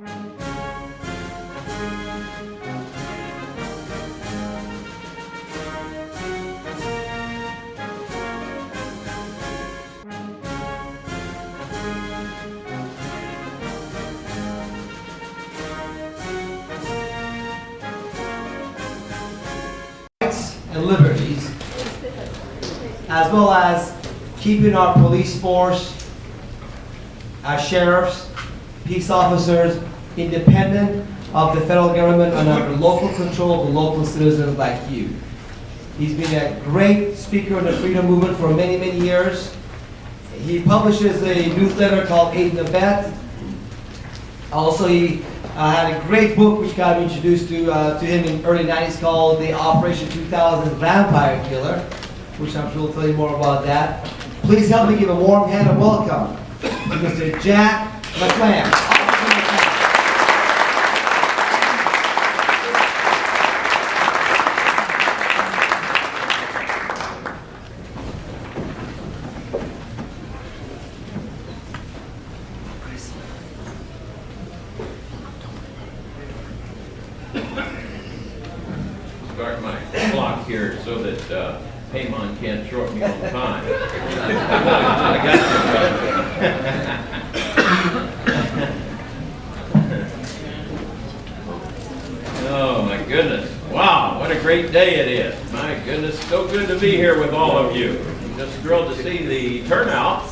And liberties, as well as keeping our police force, our sheriffs, peace officers, independent of the federal government and under local control of the local citizens like you. He's been a great speaker in the freedom movement for many, many years. He publishes a newsletter called Aid in the Bet. Also, he had a great book which got me introduced to him in early 90s called The Operation 2000 Vampire Killer, which I'm sure will tell you more about that. Please help me give a warm hand of welcome to Mr. Jack McLamb. Start my clock here so that Paymon can't short me on time. I got you. Oh my goodness. Wow, what a great day it is. My goodness, so good to be here with all of you. I'm just thrilled to see the turnout.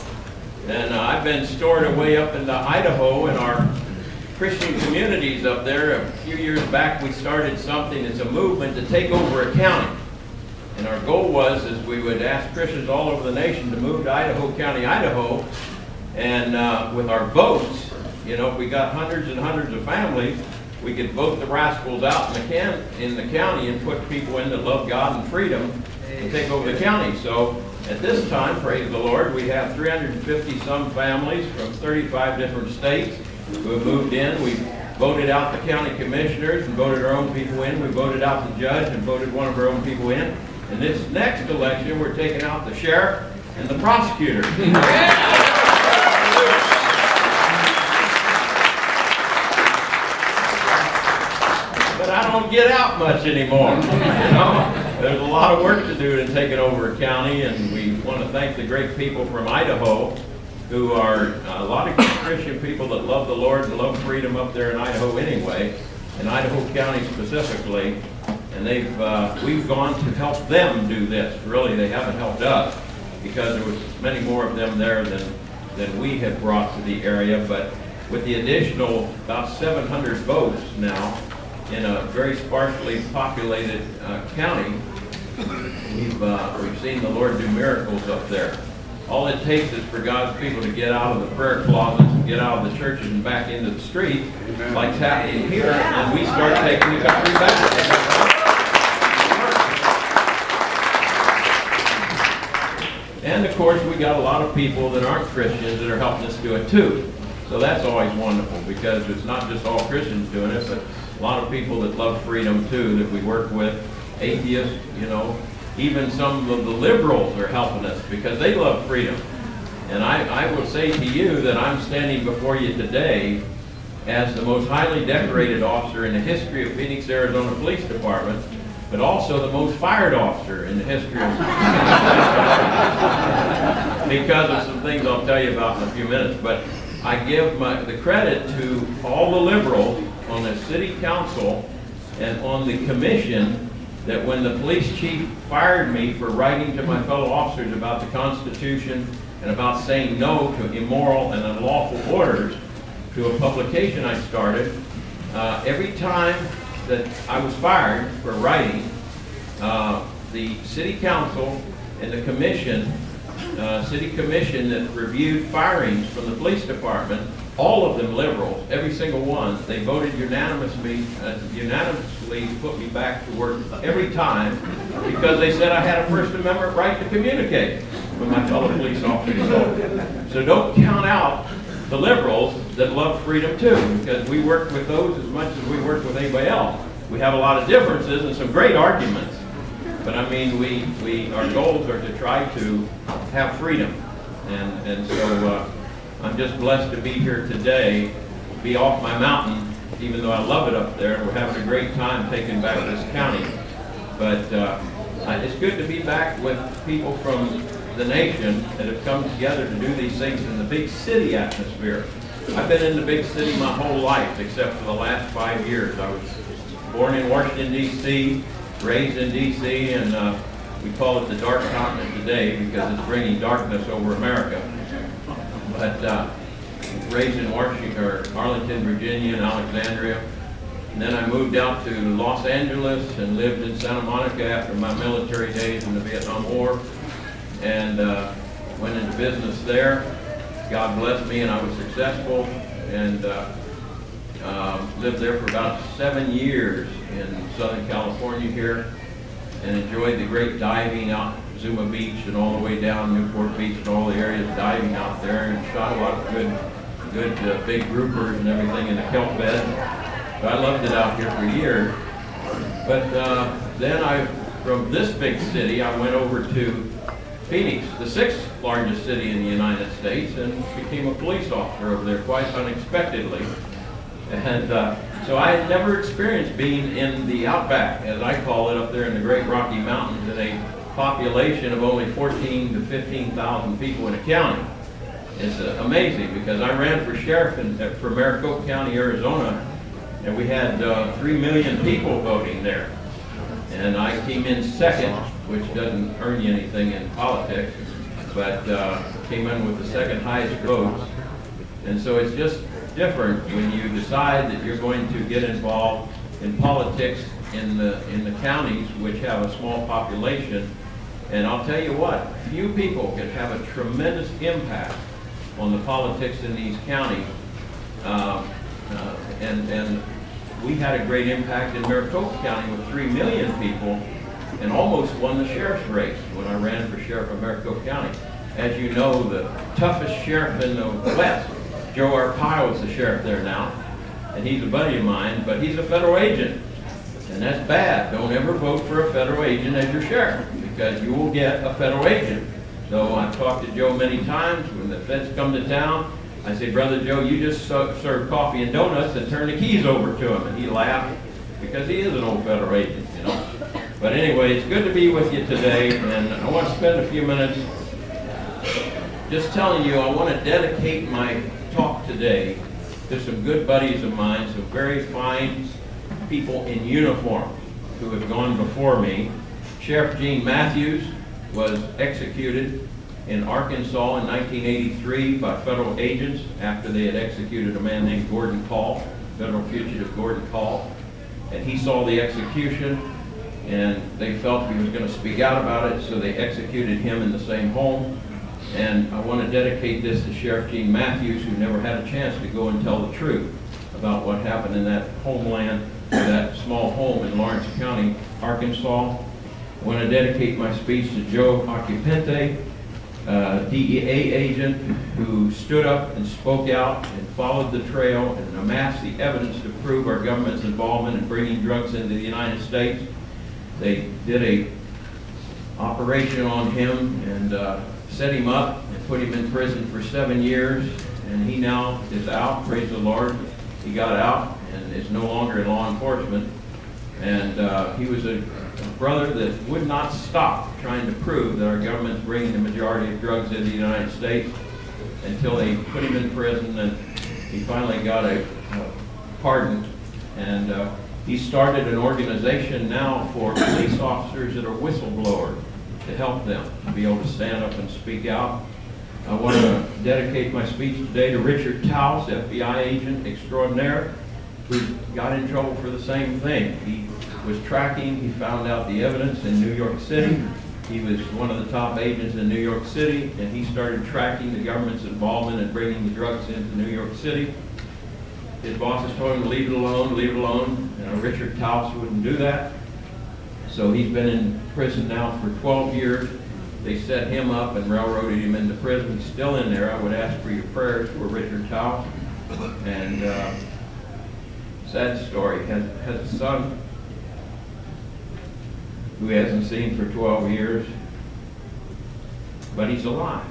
And I've been stored away up into Idaho in our Christian communities up there. A few years back we started something, it's a movement to take over a county. And our goal was is we would ask Christians all over the nation to move to Idaho County, Idaho. And with our votes, you know, if we got hundreds and hundreds of families, we could vote the rascals out in the county and put people in that love God and freedom and take over the county. So at this time, praise the Lord, we have 350 some families from 35 different states who have moved in. We voted out the county commissioners and voted our own people in. We voted out the judge and voted one of our own people in. And this next election, we're taking out the sheriff and the prosecutor. But I don't get out much anymore. You know? There's a lot of work to do in taking over a county, and we want to thank the great people from Idaho who are a lot of Christian people that love the Lord and love freedom up there in Idaho anyway, in Idaho County specifically. And we've gone to help them do this. Really, they haven't helped us because there was many more of them there than we had brought to the area. But with the additional about 700 votes now in a very sparsely populated county, we've seen the Lord do miracles up there. All it takes is for God's people to get out of the prayer closets and get out of the churches and back into the street, like's happening here, and we start taking the country back. And of course, we got a lot of people that aren't Christians that are helping us do it too. So that's always wonderful because it's not just all Christians doing it, but a lot of people that love freedom too that we work with, atheists, you know. Even some of the liberals are helping us because they love freedom. And I will say to you that I'm standing before you today as the most highly decorated officer in the history of Phoenix, Arizona Police Department, but also the most fired officer in the history of because of some things I'll tell you about in a few minutes. But I give the credit to all the liberals on the city council and on the commission that when the police chief fired me for writing to my fellow officers about the Constitution and about saying no to immoral and unlawful orders to a publication I started, every time that I was fired for writing, the city council and the commission, city commission that reviewed firings from the police department, all of them liberals, every single one, they voted unanimously to put me back to work every time because they said I had a First Amendment right to communicate with my fellow police officers. So don't count out the liberals that love freedom too, because we work with those as much as we work with anybody else. We have a lot of differences and some great arguments, but I mean, our goals are to try to have freedom, and so I'm just blessed to be here today be off my mountain, even though I love it up there. We're having a great time taking back this county. But it's good to be back with people from the nation that have come together to do these things in the big city atmosphere. I've been in the big city my whole life, except for the last 5 years. I was born in Washington, D.C., raised in D.C., and we call it the dark continent today because it's bringing darkness over America. But raised in Washington, or Arlington, Virginia, and Alexandria. And then I moved out to Los Angeles and lived in Santa Monica after my military days in the Vietnam War, and went into business there. God blessed me, and I was successful, and lived there for about 7 years in Southern California here, and enjoyed the great diving out Zuma Beach and all the way down Newport Beach and all the areas diving out there, and shot a lot of good big groupers and everything in the kelp bed. So I loved it out here for years. But then from this big city, I went over to Phoenix, the 6th largest city in the United States, and became a police officer over there quite unexpectedly. And so I had never experienced being in the outback, as I call it, up there in the Great Rocky Mountains, in a population of only 14 to 15,000 people in a county. It's amazing, because I ran for sheriff for Maricopa County, Arizona, and we had 3 million people voting there. And I came in second, which doesn't earn you anything in politics, but came in with the second highest votes. And so it's just different when you decide that you're going to get involved in politics in the counties which have a small population. And I'll tell you what, few people can have a tremendous impact on the politics in these counties. And we had a great impact in Maricopa County with 3 million people, and almost won the sheriff's race when I ran for sheriff of Maricopa County. As you know, the toughest sheriff in the West, Joe Arpaio, is the sheriff there now, and he's a buddy of mine, but he's a federal agent, and that's bad. Don't ever vote for a federal agent as your sheriff, because you will get a federal agent. So I've talked to Joe many times. When the feds come to town, I say, Brother Joe, you just serve coffee and donuts and turn the keys over to him. And he laughed, because he is an old federal agent, you know. But anyway, it's good to be with you today, and I want to spend a few minutes just telling you I want to dedicate my talk today to some good buddies of mine, some very fine people in uniform who have gone before me. Sheriff Gene Matthews was executed in Arkansas in 1983 by federal agents after they had executed a man named Gordon Call, federal fugitive Gordon Call. And he saw the execution, and they felt he was going to speak out about it, so they executed him in the same home. And I want to dedicate this to Sheriff Gene Matthews, who never had a chance to go and tell the truth about what happened in that homeland, or that small home in Lawrence County, Arkansas. I want to dedicate my speech to Joe Occupante, DEA agent who stood up and spoke out and followed the trail and amassed the evidence to prove our government's involvement in bringing drugs into the United States. They did a operation on him and set him up and put him in prison for 7 years, and he now is out, praise the Lord. He got out and is no longer in law enforcement. And he was a brother that would not stop trying to prove that our government's bringing the majority of drugs into the United States, until they put him in prison, and he finally got a pardon. And he started an organization now for police officers that are whistleblowers, to help them to be able to stand up and speak out. I want to dedicate my speech today to Richard Taus, FBI agent extraordinaire, who got in trouble for the same thing. He was tracking, he found out the evidence in New York City. He was one of the top agents in New York City, and he started tracking the government's involvement in bringing the drugs into New York City. His bosses told him to leave it alone, leave it alone. Richard Taus wouldn't do that. So he's been in prison now for 12 years. They set him up and railroaded him into prison. He's still in there. I would ask for your prayers for Richard Taus. And sad story. Has a son who he hasn't seen for 12 years. But he's alive.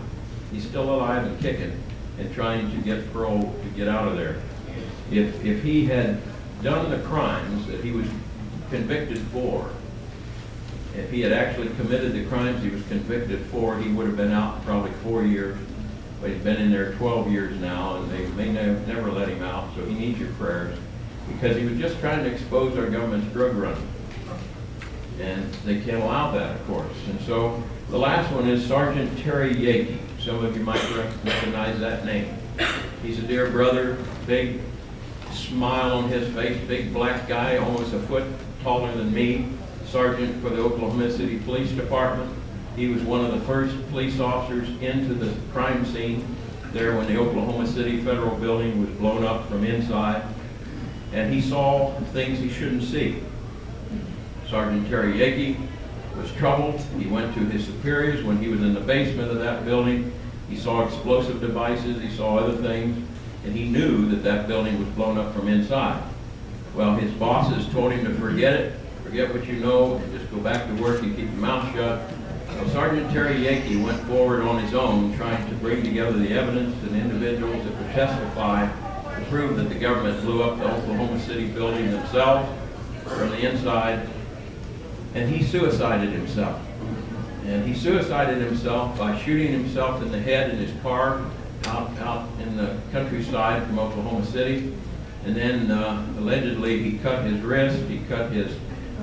He's still alive and kicking and trying to get parole to get out of there. if he had done the crimes that he was convicted for, if he had actually committed the crimes he was convicted for, he would have been out probably 4 years. But he's been in there 12 years now, and they may never let him out, so he needs your prayers, because he was just trying to expose our government's drug running. And they can't allow that, of course. And so the last one is Sergeant Terry Yakey. Some of you might recognize that name. He's a dear brother, big smile on his face, big black guy, almost a foot taller than me, sergeant for the Oklahoma City Police Department. He was one of the first police officers into the crime scene there when the Oklahoma City Federal Building was blown up from inside. And he saw things he shouldn't see. Sergeant Terry Yakey was troubled. He went to his superiors when he was in the basement of that building. He saw explosive devices, he saw other things, and he knew that that building was blown up from inside. Well, his bosses told him to forget it, forget what you know, and just go back to work and keep your mouth shut. So Sergeant Terry Yakey went forward on his own, trying to bring together the evidence and individuals that would testify to prove that the government blew up the Oklahoma City building themselves from the inside. And he suicided himself. And he suicided himself by shooting himself in the head in his car out in the countryside from Oklahoma City. And then allegedly he cut his wrist, he cut his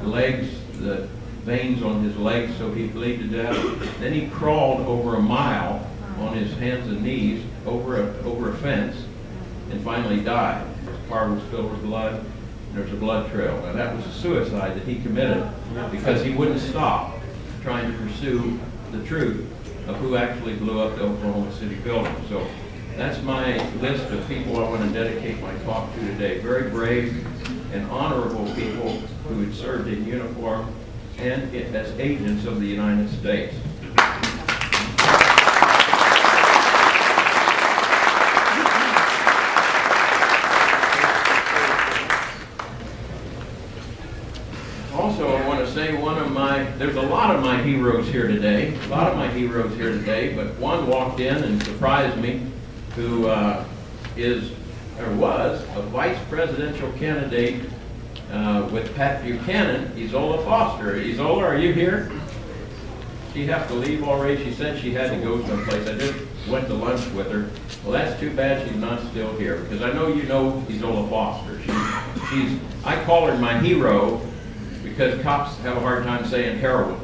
legs, the veins on his legs so he'd bleed to death. Then he crawled over a mile on his hands and knees over a fence and finally died. His car was filled with blood. There's a blood trail. Now that was a suicide that he committed because he wouldn't stop trying to pursue the truth of who actually blew up the Oklahoma City building. So that's my list of people I want to dedicate my talk to today. Very brave and honorable people who had served in uniform and as agents of the United States. Also, I want to say there's a lot of my heroes here today, but one walked in and surprised me, who was a vice presidential candidate with Pat Buchanan, Isola Foster. Isola, are you here? She has to leave already. She said she had to go someplace. I just went to lunch with her. Well, that's too bad she's not still here, because I know you know Isola Foster. I call her my hero because cops have a hard time saying heroin.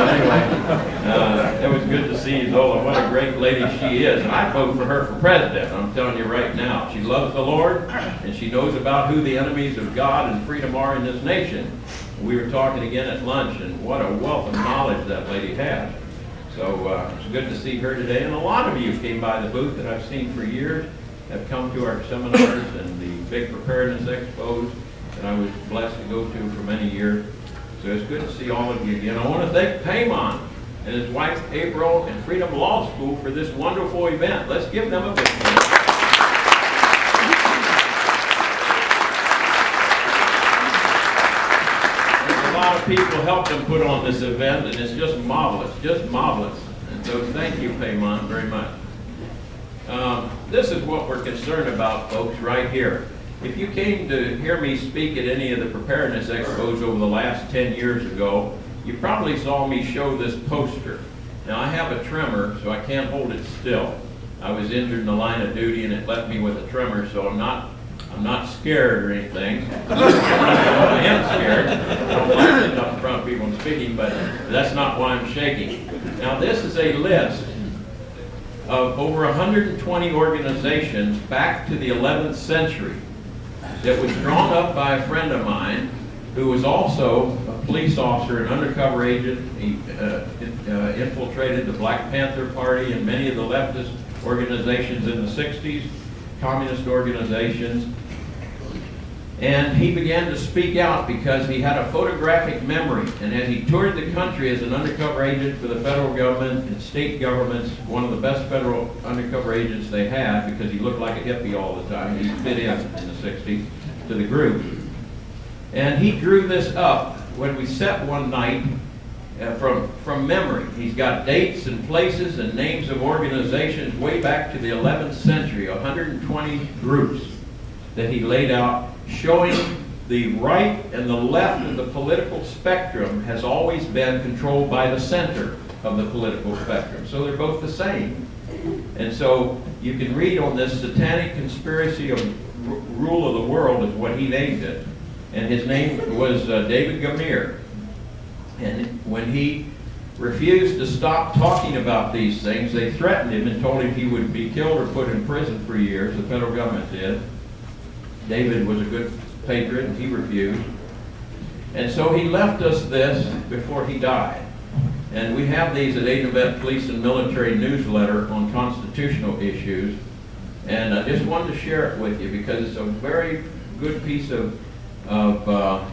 Anyway, it was good to see Isola. What a great lady she is. And I vote for her for president, I'm telling you right now. She loves the Lord, and she knows about who the enemies of God and freedom are in this nation. We were talking again at lunch, and what a wealth of knowledge that lady has. So it's good to see her today. And a lot of you came by the booth that I've seen for years, have come to our seminars and the big preparedness expos that I was blessed to go to for many years. So it's good to see all of you again. I want to thank Paymon and his wife April and Freedom Law School for this wonderful event. Let's give them a big hand. There's a lot of people helped them put on this event, and it's just marvelous, And so thank you, Paymon, very much. This is what we're concerned about, folks, right here. If you came to hear me speak at any of the preparedness expos over the last 10 years ago, you probably saw me show this poster. Now, I have a tremor, so I can't hold it still. I was injured in the line of duty, and it left me with a tremor, so I'm not scared or anything. I am scared. I don't like sitting up in front of people and speaking, but that's not why I'm shaking. Now, this is a list of over 120 organizations back to the 11th century that was drawn up by a friend of mine who was also a police officer, an undercover agent. He infiltrated the Black Panther Party and many of the leftist organizations in the 60s, communist organizations. And he began to speak out because he had a photographic memory. And as he toured the country as an undercover agent for the federal government and state governments, one of the best federal undercover agents they had, because he looked like a hippie all the time. He fit in the 60s to the group. And he drew this up when we sat one night from memory. He's got dates and places and names of organizations way back to the 11th century, 120 groups that he laid out, showing the right and the left of the political spectrum has always been controlled by the center of the political spectrum. So they're both the same. And so you can read on this satanic conspiracy of rule of the world is what he named it. And his name was David Gamir. And when he refused to stop talking about these things, they threatened him and told him he would be killed or put in prison for years. The federal government did. David was a good patriot and he refused. And so he left us this before he died. And we have these at Aiden Police and Military Newsletter on constitutional issues. And I just wanted to share it with you because it's a very good piece of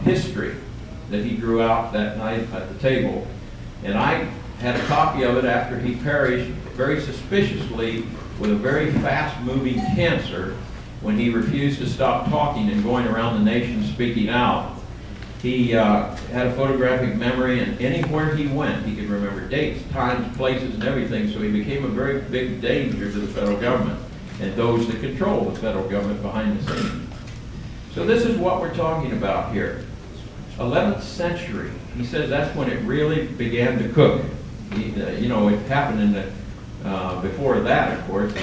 history that he drew out that night at the table. And I had a copy of it after he perished very suspiciously with a very fast-moving cancer when he refused to stop talking and going around the nation speaking out. He had a photographic memory, and anywhere he went, he could remember dates, times, places, and everything, so he became a very big danger to the federal government and those that control the federal government behind the scenes. So this is what we're talking about here. 11th century, he says that's when it really began to cook. You know, it happened in the, before that, of course,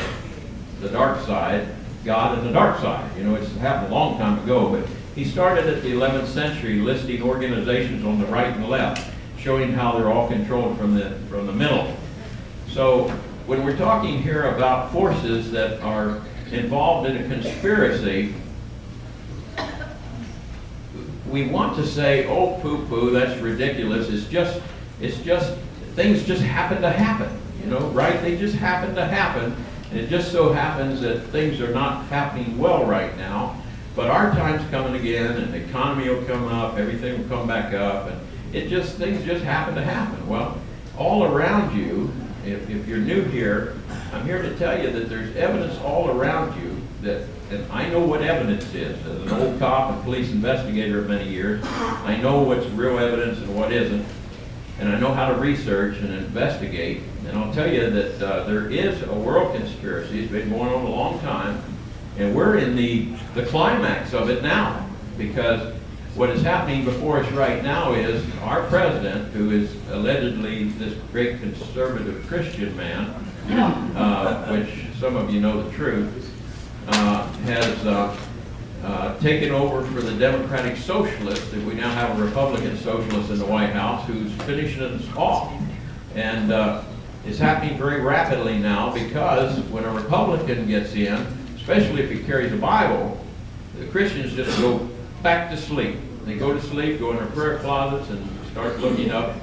the dark side, God and the dark side. You know, it's happened a long time ago, but he started at the 11th century listing organizations on the right and left, showing how they're all controlled from the middle. So when we're talking here about forces that are involved in a conspiracy, we want to say, oh, poo-poo, that's ridiculous. It's just, things just happen to happen, you know, right? They just happen to happen. And it just so happens that things are not happening well right now. But our time's coming again, and the economy will come up, everything will come back up, and things just happen to happen. Well, all around you, if you're new here, I'm here to tell you that there's evidence all around you that, and I know what evidence is. As an old cop and police investigator of many years, I know what's real evidence and what isn't, and I know how to research and investigate. And I'll tell you that there is a world conspiracy. It's been going on a long time. And we're in the climax of it now, because what is happening before us right now is our president, who is allegedly this great conservative Christian man, which some of you know the truth, has taken over for the Democratic Socialists, and we now have a Republican socialist in the White House who's finishing us off. And it's happening very rapidly now, because when a Republican gets in, especially if he carries a Bible, the Christians just go back to sleep. They go to sleep, go in their prayer closets, and start looking up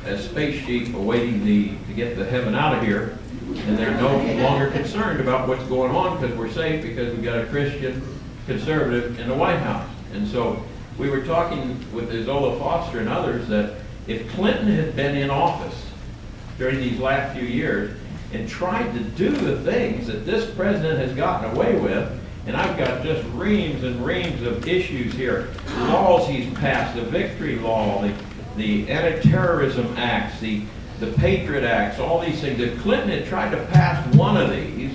as space sheep awaiting to get the heaven out of here. And they're no longer concerned about what's going on because we're safe, because we've got a Christian conservative in the White House. And so we were talking with Izola Foster and others that if Clinton had been in office during these last few years, and tried to do the things that this president has gotten away with, and I've got just reams and reams of issues here, laws he's passed, the Victory Law, the Anti-Terrorism Acts, the Patriot Acts, all these things. If Clinton had tried to pass one of these,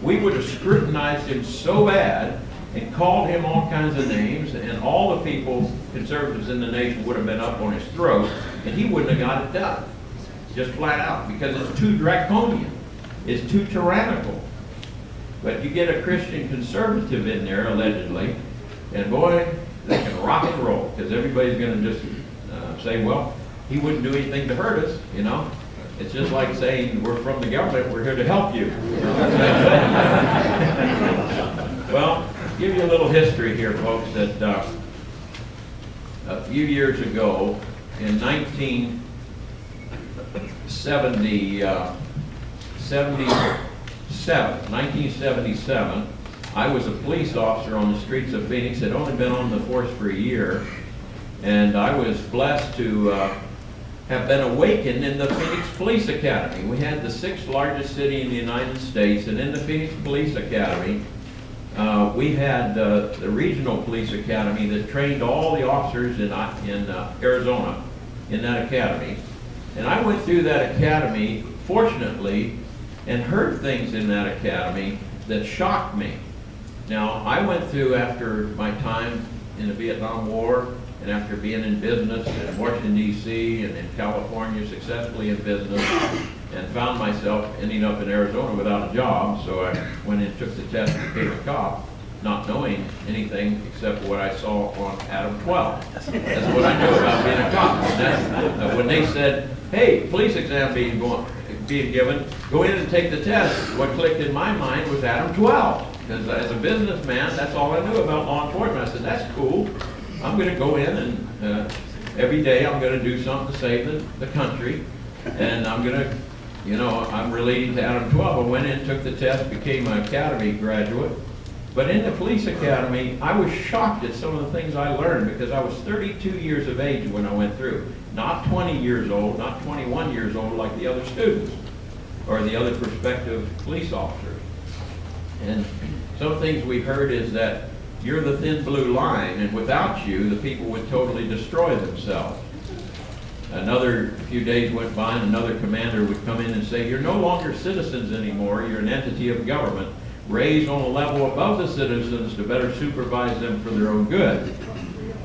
we would have scrutinized him so bad and called him all kinds of names, and all the people, conservatives in the nation, would have been up on his throat, and he wouldn't have got it done. Just flat out, because it's too draconian. It's too tyrannical. But you get a Christian conservative in there, allegedly, and boy, they can rock and roll, because everybody's going to just say, well, he wouldn't do anything to hurt us, you know. It's just like saying, we're from the government, we're here to help you. Well, give you a little history here, folks, that a few years ago, in 1977, I was a police officer on the streets of Phoenix. Had only been on the force for a year, and I was blessed to have been awakened in the Phoenix Police Academy. We had the 6th largest city in the United States, and in the Phoenix Police Academy, we had the regional police academy that trained all the officers in Arizona in that academy. And I went through that academy, fortunately, and heard things in that academy that shocked me. Now, I went through, after my time in the Vietnam War, and after being in business in Washington, D.C., and in California, successfully in business, and found myself ending up in Arizona without a job, so I went and took the test and became a cop, not knowing anything except what I saw on Adam 12. That's what I knew about being a cop. And when they said, hey, police exam being given, go in and take the test, what clicked in my mind was Adam 12. Because as a businessman, that's all I knew about law enforcement. I said, that's cool. I'm going to go in and every day I'm going to do something to save the country. And I'm going to, you know, I'm relating to Adam 12. I went in, took the test, became an academy graduate. But in the police academy, I was shocked at some of the things I learned because I was 32 years of age when I went through. Not 20 years old, not 21 years old like the other students or the other prospective police officers. And some things we heard is that you're the thin blue line, and without you, the people would totally destroy themselves. Another few days went by and another commander would come in and say, you're no longer citizens anymore, you're an entity of government, raised on a level above the citizens to better supervise them for their own good.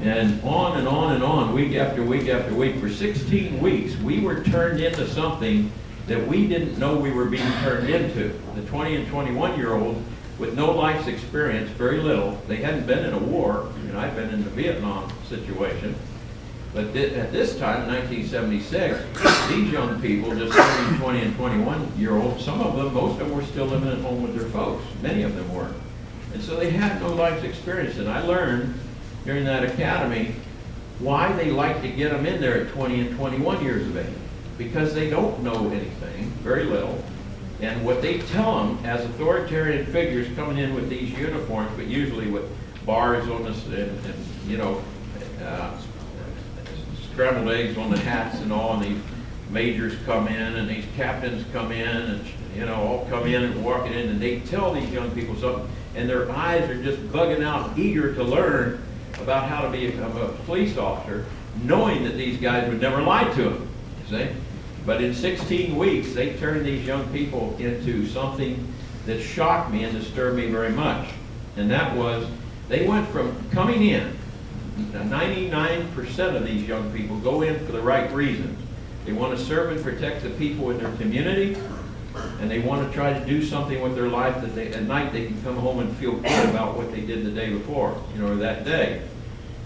And on and on and on, week after week after week, for 16 weeks, we were turned into something that we didn't know we were being turned into. The 20 and 21-year-olds with no life's experience, very little. They hadn't been in a war. You know, I'd been in the Vietnam situation. But at this time, in 1976, these young people, just 30, 20, and 21-year-olds, some of them, most of them were still living at home with their folks. Many of them were. And so they had no life's experience. And I learned during that academy why they like to get them in there at 20 and 21 years of age. Because they don't know anything, very little. And what they tell them as authoritarian figures coming in with these uniforms, but usually with bars on this, and you know, scrambled eggs on the hats and all, and these majors come in and these captains come in and, you know, all come in and walking in, and they tell these young people something, and their eyes are just bugging out, eager to learn about how to be a police officer, knowing that these guys would never lie to them, you see? But in 16 weeks, they turned these young people into something that shocked me and disturbed me very much. And that was, they went from coming in, 99% of these young people go in for the right reasons. They want to serve and protect the people in their community, and they want to try to do something with their life that at night they can come home and feel good about what they did the day before, you know, or that day.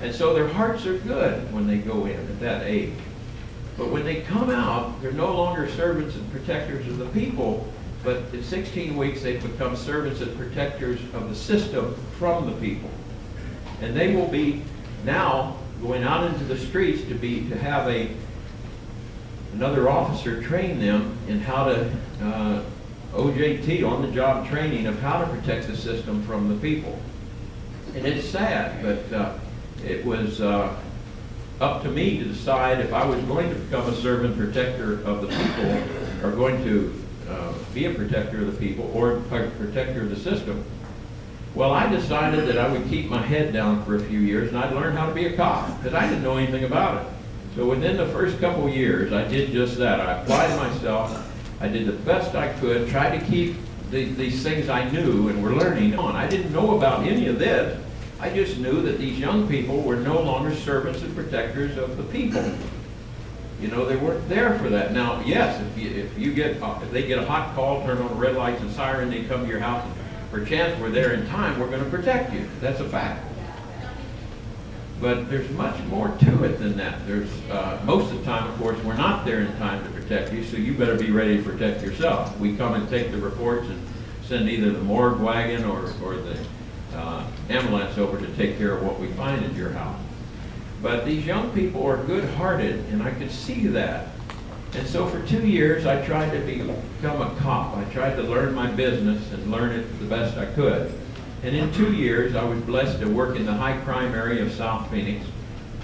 And so their hearts are good when they go in at that age. But when they come out, they're no longer servants and protectors of the people, but in 16 weeks they've become servants and protectors of the system from the people. And they will be now going out into the streets to have another officer train them in how to, OJT, on-the-job training of how to protect the system from the people. And it's sad, but it was up to me to decide if I was going to become a servant protector of the people, or going to be a protector of the people, or a protector of the system. Well, I decided that I would keep my head down for a few years, and I'd learn how to be a cop, because I didn't know anything about it. So within the first couple of years, I did just that. I applied myself. I did the best I could, tried to keep these things I knew and were learning on. I didn't know about any of this. I just knew that these young people were no longer servants and protectors of the people. You know, they weren't there for that. Now, yes, if they get a hot call, turn on red lights and siren, they come to your house, and perchance we're there in time, we're going to protect you. That's a fact. But there's much more to it than that. There's most of the time, of course, we're not there in time to protect you, so you better be ready to protect yourself. We come and take the reports and send either the morgue wagon or the ambulance over to take care of what we find at your house. But these young people are good-hearted, and I could see that. And so for 2 years, I tried to become a cop. I tried to learn my business and learn it the best I could. And in 2 years, I was blessed to work in the high-crime area of South Phoenix.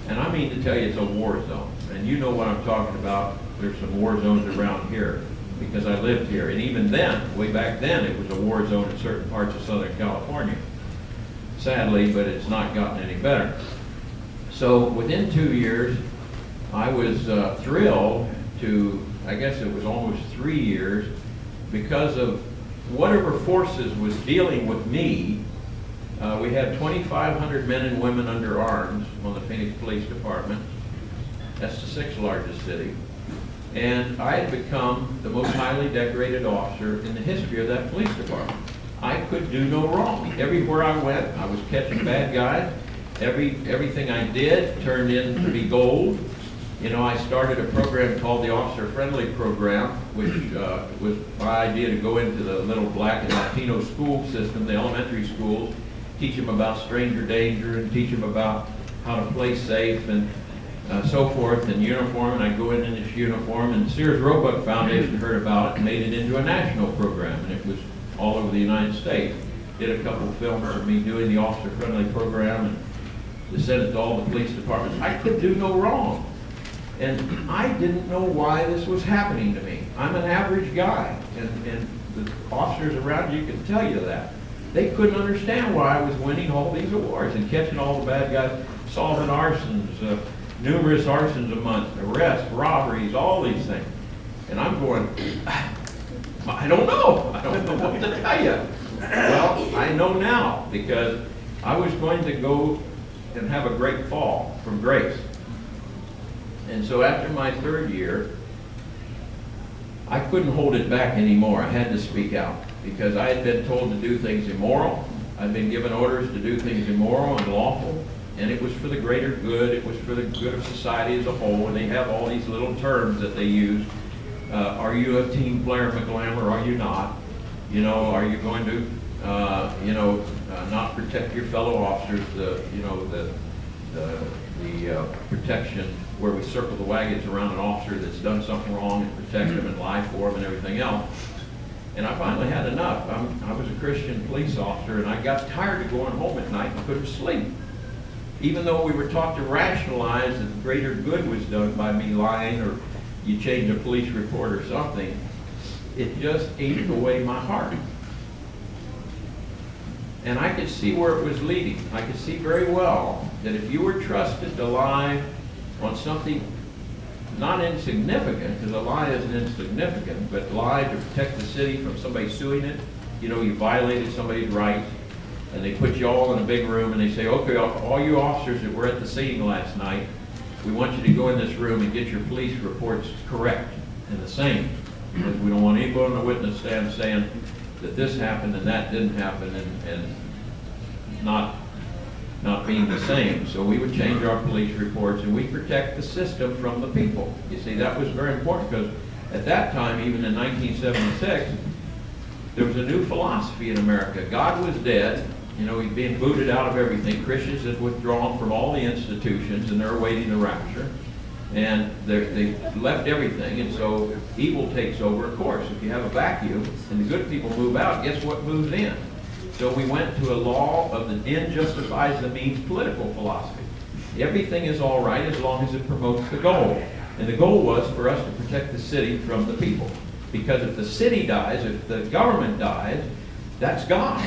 And I mean to tell you, it's a war zone. And you know what I'm talking about. There's some war zones around here because I lived here. And even then, way back then, it was a war zone in certain parts of Southern California. Sadly, but it's not gotten any better. So within 2 years, I was thrilled to, I guess it was almost 3 years, because of whatever forces was dealing with me. We had 2,500 men and women under arms on the Phoenix Police Department. That's the 6th largest city. And I had become the most highly decorated officer in the history of that police department. I could do no wrong. Everywhere I went, I was catching bad guys. Everything I did turned in to be gold. You know, I started a program called the Officer Friendly Program, which was my idea to go into the little black and Latino school system, the elementary schools, teach them about stranger danger and teach them about how to play safe and so forth in uniform. And I'd go in this uniform, and the Sears Roebuck Foundation heard about it and made it into a national program, and it was all over the United States. Did a couple of films of me doing the Officer Friendly Program and sent it to all the police departments. I could do no wrong. And I didn't know why this was happening to me. I'm an average guy, and the officers around you can tell you that. They couldn't understand why I was winning all these awards and catching all the bad guys, solving arsons, numerous arsons a month, arrests, robberies, all these things. And I'm going, I don't know. I don't know what to tell you. Well, I know now, because I was going to go and have a great fall from grace. And so after my 3rd year, I couldn't hold it back anymore. I had to speak out, because I had been told to do things immoral. I'd been given orders to do things immoral and lawful, and it was for the greater good. It was for the good of society as a whole, and they have all these little terms that they use. Are you a team player, McLamb, or are you not? You know, are you going to, not protect your fellow officers, the protection where we circle the wagons around an officer that's done something wrong and protect them and lie for them and everything else. And I finally had enough. I was a Christian police officer, and I got tired of going home at night and couldn't sleep. Even though we were taught to rationalize that the greater good was done by me lying, or you change a police report or something, it just ate away my heart. And I could see where it was leading. I could see very well that if you were trusted to lie on something not insignificant, because a lie isn't insignificant, but lie to protect the city from somebody suing it, you know, you violated somebody's rights, and they put you all in a big room and they say, okay, all you officers that were at the scene last night, we want you to go in this room and get your police reports correct and the same, because we don't want anybody on the witness stand saying that this happened and that didn't happen, and not being the same. So we would change our police reports, and we protect the system from the people. You see, that was very important, because at that time, even in 1976, there was a new philosophy in America. God was dead. You know, he's being booted out of everything. Christians had withdrawn from all the institutions, and they're awaiting the rapture. And they left everything, and so evil takes over, of course. If you have a vacuum and the good people move out, guess what moves in? So we went to a law of the end justifies the means political philosophy. Everything is all right as long as it promotes the goal. And the goal was for us to protect the city from the people. Because if the city dies, if the government dies, that's God.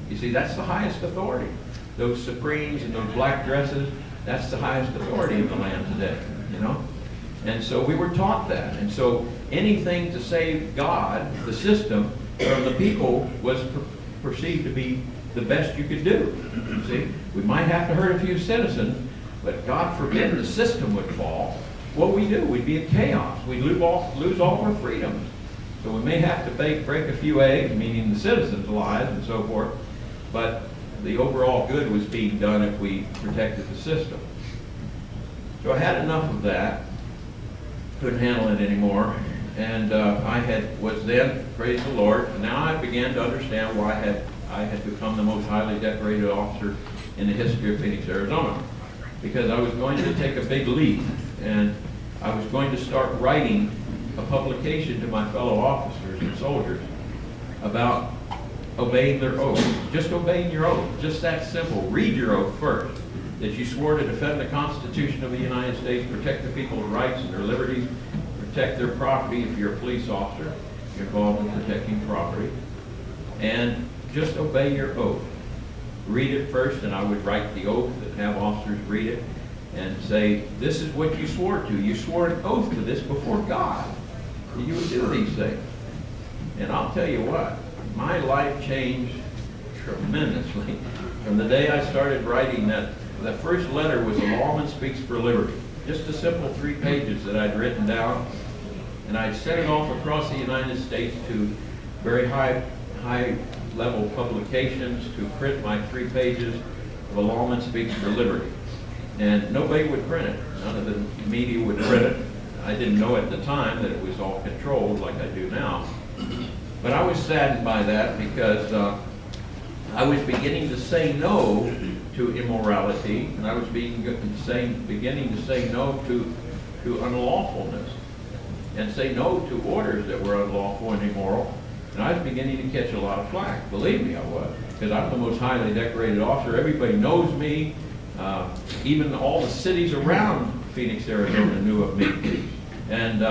You see, that's the highest authority. Those Supremes and those black dresses, that's the highest authority in the land today, you know? And so we were taught that. And so anything to save God, the system, from the people was perceived to be the best you could do. You see, we might have to hurt a few citizens, but God forbid the system would fall. What we do, we'd be in chaos. We'd lose all our freedoms. So we may have to break a few eggs, meaning the citizens' lives and so forth, but the overall good was being done if we protected the system. So I had enough of that. Couldn't handle it anymore. And was then, praise the Lord, now I began to understand why I had become the most highly decorated officer in the history of Phoenix, Arizona. Because I was going to take a big leap, and I was going to start writing a publication to my fellow officers and soldiers about obeying their oath. Just obeying your oath. Just that simple. Read your oath first. That you swore to defend the Constitution of the United States, protect the people's rights and their liberties, protect their property if you're a police officer, you're involved in protecting property, and just obey your oath. Read it first, and I would write the oath and have officers read it, and say, this is what you swore to. You swore an oath to this before God. You would do these things. And I'll tell you what, my life changed tremendously from the day I started writing that. The first letter was A Lawman Speaks for Liberty. Just a simple 3 pages that I'd written down. And I'd sent it off across the United States to very high level publications to print my 3 pages of A Lawman Speaks for Liberty. And nobody would print it. None of the media would print it. I didn't know at the time that it was all controlled like I do now. But I was saddened by that because I was beginning to say no to immorality, and I was beginning to say no to unlawfulness, and say no to orders that were unlawful and immoral. And I was beginning to catch a lot of flack. Believe me, I was, because I'm the most highly decorated officer. Everybody knows me. Even all the cities around Phoenix, Arizona knew of me. And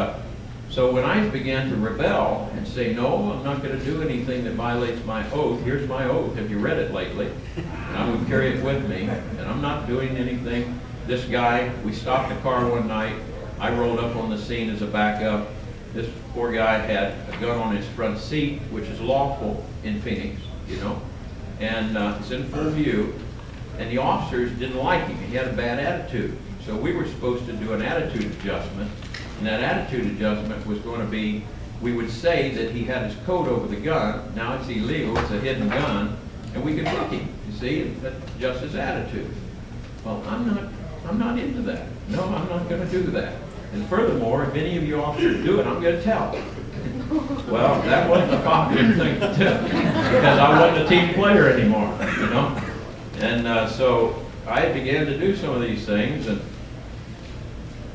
so when I began to rebel and say, no, I'm not going to do anything that violates my oath. Here's my oath. Have you read it lately? And I would carry it with me. And I'm not doing anything. This guy, we stopped the car one night. I rolled up on the scene as a backup. This poor guy had a gun on his front seat, which is lawful in Phoenix, you know. And it's in full view. And the officers didn't like him. He had a bad attitude. So we were supposed to do an attitude adjustment. And that attitude adjustment was going to be, we would say that he had his coat over the gun. Now it's illegal, it's a hidden gun, and we could book him, you see, and adjust his attitude. Well, I'm not into that. No, I'm not going to do that. And furthermore, if any of you officers do it, I'm going to tell. Well, that wasn't a popular thing to do, because I wasn't a team player anymore, you know. And so I began to do some of these things, and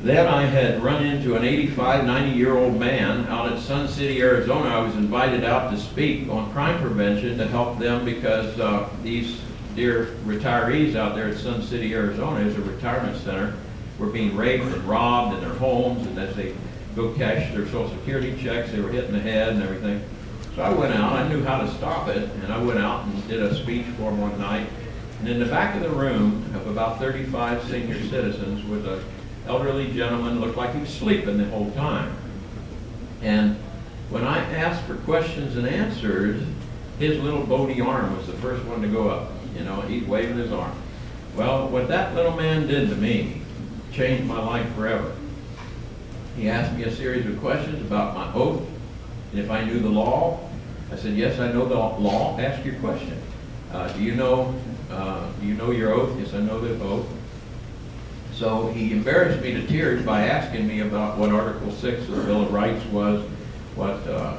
then I had run into an 85, 90-year-old man out at Sun City, Arizona. I was invited out to speak on crime prevention to help them because these dear retirees out there at Sun City, Arizona, is a retirement center, were being raped and robbed in their homes, and as they go cash their Social Security checks, they were hit in the head and everything. So I went out, I knew how to stop it, and I went out and did a speech for them one night. And in the back of the room of about 35 senior citizens was an elderly gentleman, looked like he was sleeping the whole time. And when I asked for questions and answers, his little bony arm was the first one to go up. You know, he's waving his arm. Well, what that little man did to me changed my life forever. He asked me a series of questions about my oath, and if I knew the law. I said, yes, I know the law. Ask your question. Do you know your oath? Yes, I know the oath. So he embarrassed me to tears by asking me about what Article 6 of the Bill of Rights was, what the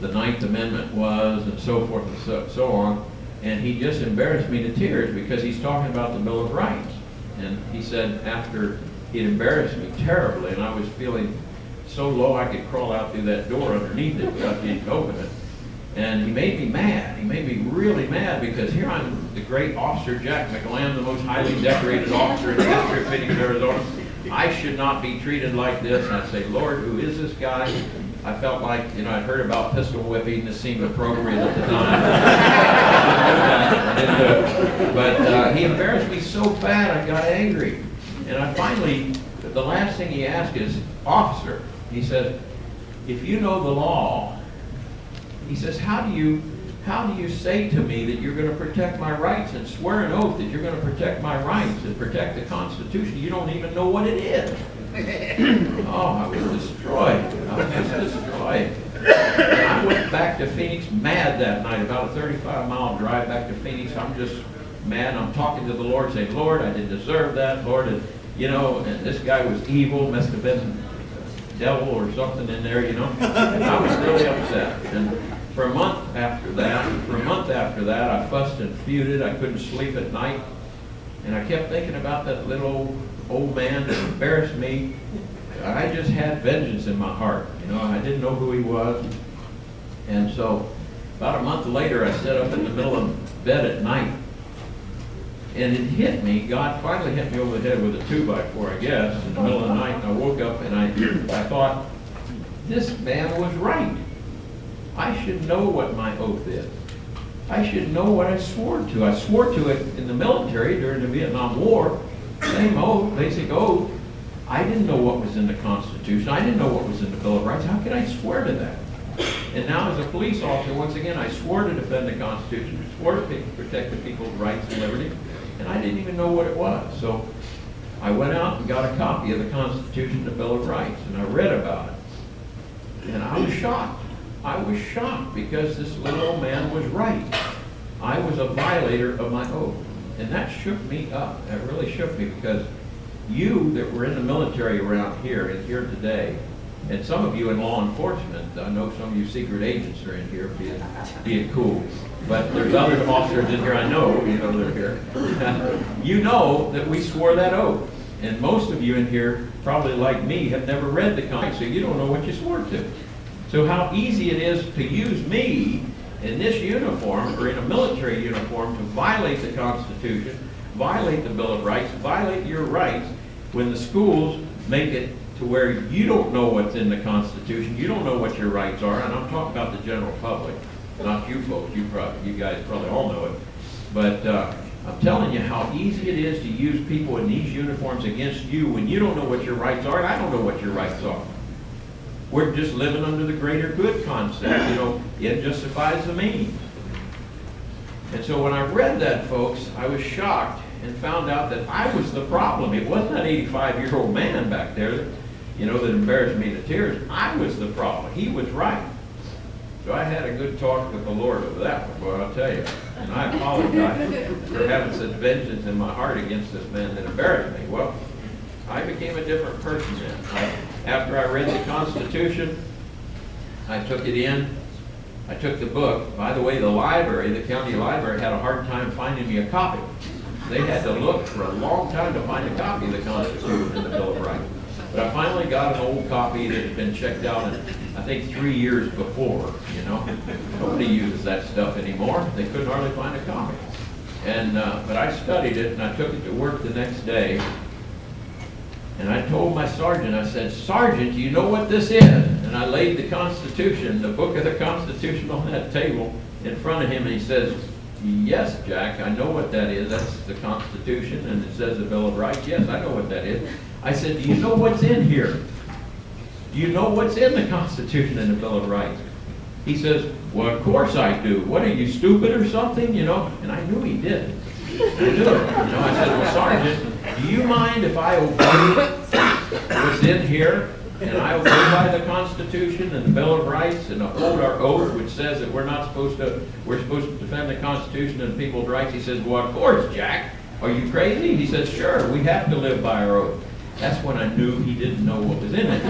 Ninth Amendment was, and so forth and so on. And he just embarrassed me to tears because he's talking about the Bill of Rights. And he said after he'd embarrassed me terribly, and I was feeling so low I could crawl out through that door underneath it without needing to open it. And he made me mad. He made me really mad because here I'm the great officer Jack McLamb, the most highly decorated officer in the history of Phoenix, Arizona. I should not be treated like this. And I'd say, Lord, who is this guy? I felt like, you know, I'd heard about pistol whipping. This seemed appropriate at the time. I didn't do it. But he embarrassed me so bad I got angry. And I finally, the last thing he asked is, officer, he said, if you know the law, he says, how do you say to me that you're going to protect my rights and swear an oath that you're going to protect my rights and protect the Constitution? You don't even know what it is. Oh, I was destroyed. I was just destroyed. And I went back to Phoenix mad that night, about a 35-mile drive back to Phoenix. I'm just mad. I'm talking to the Lord, saying, Lord, I didn't deserve that. Lord, and, you know, and this guy was evil, must have been devil or something in there, you know. And I was really upset. And for a month after that, I fussed and feuded. I couldn't sleep at night. And I kept thinking about that little old man that embarrassed me. I just had vengeance in my heart. You know, I didn't know who he was. And so about a month later, I sat up in the middle of bed at night. And it hit me. God finally hit me over the head with a 2x4, I guess, in the middle of the night. And I woke up and I thought, this man was right. I should know what my oath is. I should know what I swore to. I swore to it in the military during the Vietnam War. same oath, basic oath. I didn't know what was in the Constitution. I didn't know what was in the Bill of Rights. How could I swear to that? And now as a police officer, once again, I swore to defend the Constitution, swore to protect the people's rights and liberty, and I didn't even know what it was. So I went out and got a copy of the Constitution, the Bill of Rights, and I read about it. And I was shocked. I was shocked because this little old man was right. I was a violator of my oath. And that shook me up. That really shook me because you that were in the military around here and here today, and some of you in law enforcement, I know some of you secret agents are in here being cool, but there's other officers in here I know, you know they're here. You know that we swore that oath. And most of you in here, probably like me, have never read the Constitution, so you don't know what you swore to. So how easy it is to use me in this uniform or in a military uniform to violate the Constitution, violate the Bill of Rights, violate your rights when the schools make it to where you don't know what's in the Constitution, you don't know what your rights are, and I'm talking about the general public, not you folks, you guys probably all know it, but I'm telling you how easy it is to use people in these uniforms against you when you don't know what your rights are, and I don't know what your rights are. We're just living under the greater good concept, you know, it justifies the means. And so when I read that, folks, I was shocked and found out that I was the problem. It wasn't that 85-year-old man back there, you know, that embarrassed me to tears. I was the problem. He was right. So I had a good talk with the Lord over that one, boy, I'll tell you. And I apologize for having such vengeance in my heart against this man that embarrassed me. Well, I became a different person then. After I read the Constitution, I took it in. I took the book. By the way, the library, the county library, had a hard time finding me a copy. They had to look for a long time to find a copy of the Constitution and the Bill of Rights. But I finally got an old copy that had been checked out in, I think, 3 years before, you know. Nobody uses that stuff anymore. They couldn't hardly find a copy. And, but I studied it, and I took it to work the next day. And I told my sergeant, I said, "Sergeant, do you know what this is?" And I laid the Constitution, the book of the Constitution on that table in front of him, and he says, "Yes, Jack, I know what that is. That's the Constitution, and it says the Bill of Rights. Yes, I know what that is." I said, "Do you know what's in here? Do you know what's in the Constitution and the Bill of Rights?" He says, "Well, of course I do. What, are you stupid or something, you know?" And I knew he did. I knew it. You know, I said, "Well, Sergeant, do you mind if I obey what's in here, and I obey by the Constitution and the Bill of Rights and uphold our oath, which says that we're supposed to defend the Constitution and people's rights?" He says, "Well, of course, Jack. Are you crazy?" He says, "Sure, we have to live by our oath." That's when I knew he didn't know what was in it.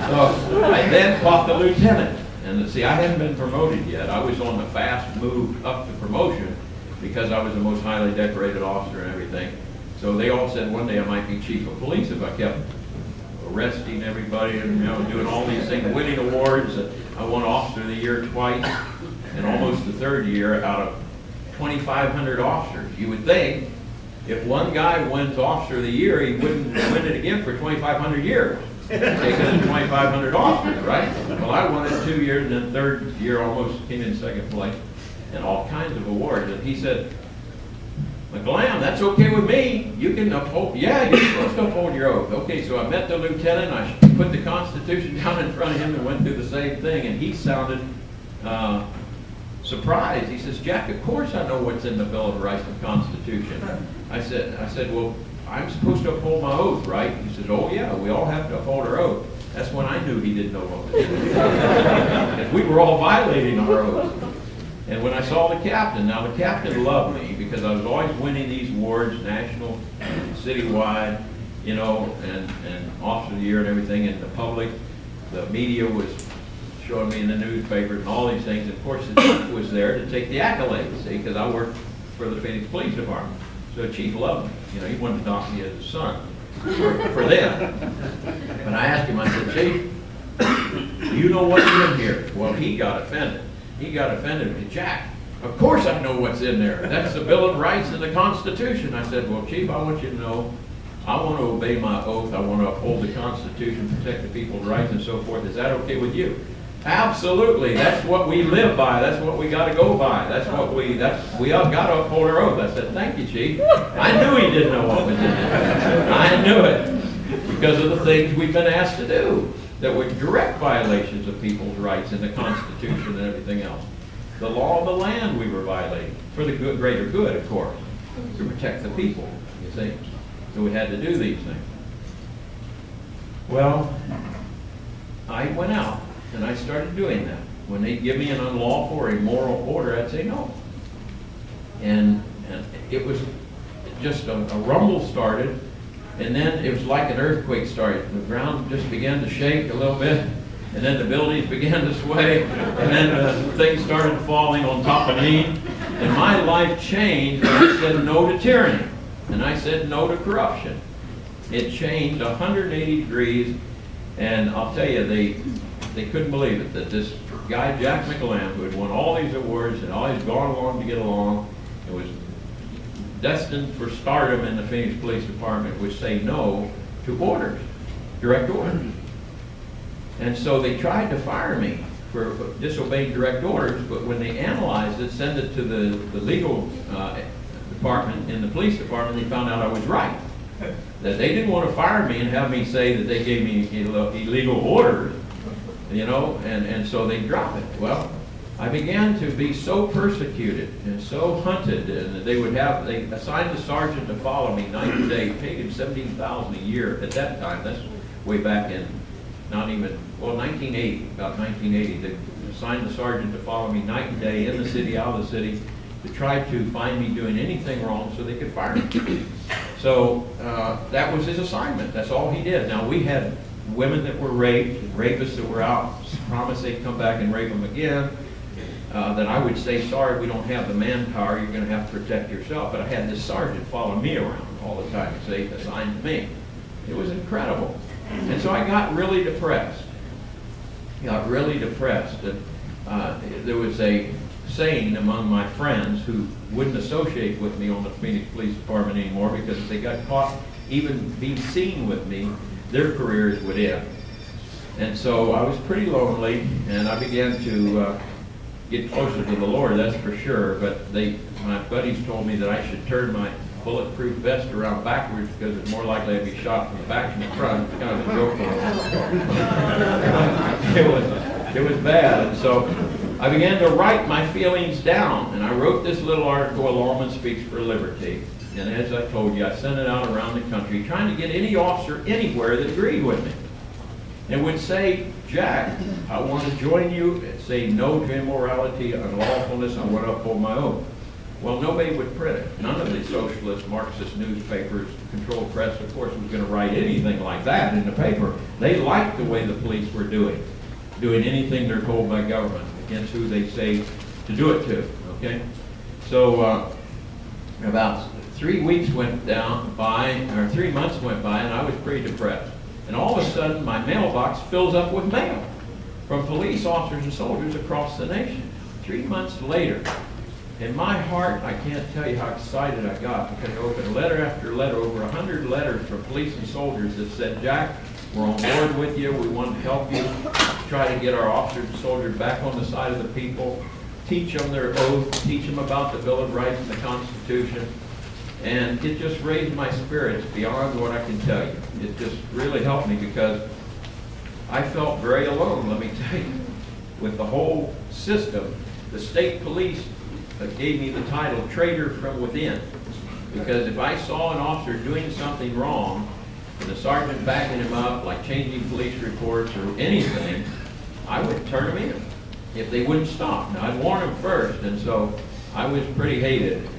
So I then caught the lieutenant. And see, I hadn't been promoted yet. I was on the fast move up to promotion because I was the most highly decorated officer and everything. So they all said one day I might be chief of police if I kept arresting everybody and, you know, doing all these things, winning awards. I won Officer of the Year twice, and almost the third year out of 2,500 officers. You would think if one guy wins Officer of the Year, he wouldn't win it again for 2,500 years. Because it's 2,500 officers, right? Well, I won it 2 years, and then third year almost came in second place, and all kinds of awards. And he said, "McLamb, that's okay with me. You can uphold, yeah, you're supposed to uphold your oath." Okay, so I met the lieutenant, I put the Constitution down in front of him and went through the same thing, and he sounded surprised. He says, "Jack, of course I know what's in the Bill of Rights and Constitution." I said, "Well, I'm supposed to uphold my oath, right?" He says, "Oh yeah, we all have to uphold our oath." That's when I knew he didn't know what was in it. And we were all violating our oath. And when I saw the captain, now the captain loved me because I was always winning these awards, national, citywide, you know, and Officer of the Year and everything, and the public, the media was showing me in the newspapers and all these things. Of course, the chief was there to take the accolades, see, because I worked for the Phoenix Police Department. So the chief loved me. You know, he wanted to adopt me as a son for them. But I asked him, I said, "Chief, do you know what's in here?" Well, he got offended. He got offended with me. "Jack, of course I know what's in there. That's the Bill of Rights and the Constitution." I said, "Well, Chief, I want you to know, I want to obey my oath. I want to uphold the Constitution, protect the people's rights and so forth. Is that okay with you?" Absolutely, that's what we live by, that's what we gotta go by, we all gotta uphold our oath. I said, thank you, Chief. I knew he didn't know what was in it. I knew it, because of the things we've been asked to do, that were direct violations of people's rights in the Constitution and everything else. The law of the land we were violating, for the good, greater good, of course, to protect the people, you see. So we had to do these things. Well, I went out and I started doing that. When they'd give me an unlawful or immoral order, I'd say no. And it was just a rumble started, and then it was like an earthquake started. The ground just began to shake a little bit, and then the buildings began to sway, and then things started falling on top of me, and my life changed, and I said no to tyranny, and I said no to corruption. It changed 180 degrees, and I'll tell you, they couldn't believe it, that this guy, Jack McLamb, who had won all these awards and always gone along to get along, and was destined for stardom in the Phoenix Police Department, would say no to orders, direct orders. And so they tried to fire me for disobeying direct orders, but when they analyzed it, sent it to the legal department in the police department, they found out I was right. That they didn't want to fire me and have me say that they gave me illegal orders, you know, and so they dropped it. Well, I began to be so persecuted and so hunted, and they assigned a sergeant to follow me night and day, paid him $17,000 a year at that time. That's way back in, 1980, about 1980. They assigned a sergeant to follow me night and day in the city, out of the city, to try to find me doing anything wrong so they could fire me. So that was his assignment. That's all he did. Now, we had women that were raped, and rapists that were out, promised they'd come back and rape them again. That I would say, sorry, we don't have the manpower, you're going to have to protect yourself. But I had this sergeant follow me around all the time, say, assigned to me. It was incredible. And so I got really depressed. And there was a saying among my friends who wouldn't associate with me on the Phoenix Police Department anymore, because if they got caught even being seen with me, their careers would end. And so I was pretty lonely, and I began to get closer to the Lord, that's for sure. But my buddies told me that I should turn my bulletproof vest around backwards, because it's more likely I'd be shot from the back than the front. It's kind of a joke. It was bad. And so I began to write my feelings down, and I wrote this little article, A Lawman Speaks for Liberty. And as I told you, I sent it out around the country, trying to get any officer anywhere that agreed with me. And would say, Jack, I want to join you and say no to immorality, unlawfulness, I want to uphold my own. Well, nobody would print it. None of the socialist, Marxist newspapers, controlled press, of course, was going to write anything like that in the paper. They liked the way the police were doing anything they're told by government against who they say to do it to, okay? So about 3 weeks went by, or 3 months went by, and I was pretty depressed. And all of a sudden, my mailbox fills up with mail from police officers and soldiers across the nation. 3 months later, in my heart, I can't tell you how excited I got, because I opened letter after letter, over 100 letters from police and soldiers that said, Jack, we're on board with you, we want to help you, try to get our officers and soldiers back on the side of the people, teach them their oath, teach them about the Bill of Rights and the Constitution. And it just raised my spirits beyond what I can tell you. It just really helped me, because I felt very alone, let me tell you, with the whole system. The state police gave me the title Traitor from Within, because if I saw an officer doing something wrong, and the sergeant backing him up, like changing police reports or anything, I would turn them in if they wouldn't stop. Now, I'd warn them first, and so I was pretty hated.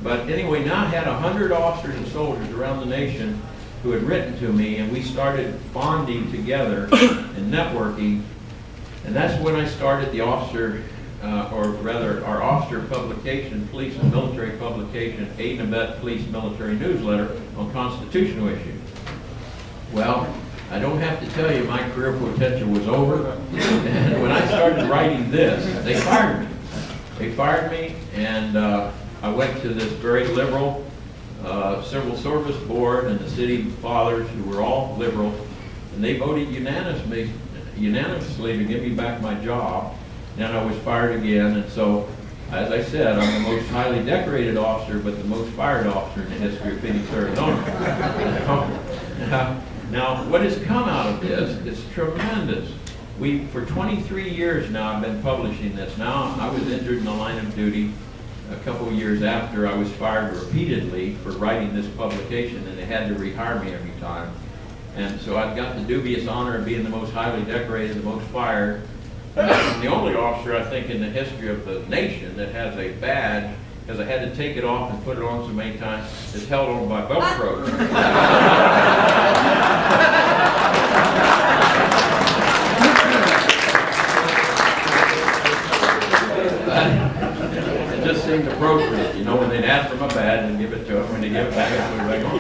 But anyway, now I had 100 officers and soldiers around the nation who had written to me, and we started bonding together and networking. And that's when I started the officer, or rather our officer publication, police and military publication, Aid and Abet Police Military Newsletter on constitutional issues. Well, I don't have to tell you my career potential was over. And when I started writing this, they fired me. They fired me, and I went to this very liberal civil service board and the city fathers, who were all liberal, and they voted unanimously unanimously to give me back my job. Then I was fired again, and so, as I said, I'm the most highly decorated officer, but the most fired officer in the history of Phoenix, Arizona. Now, what has come out of this is tremendous. For 23 years now, I've been publishing this. Now, I was injured in the line of duty a couple of years after I was fired repeatedly for writing this publication, and they had to rehire me every time. And so I've got the dubious honor of being the most highly decorated, the most fired. I'm the only officer, I think, in the history of the nation that has a badge, because I had to take it off and put it on so many times, it's held on by Velcro. It just seemed appropriate, you know, when they'd ask for my badge and give it to them, when they give it back, I put it back on.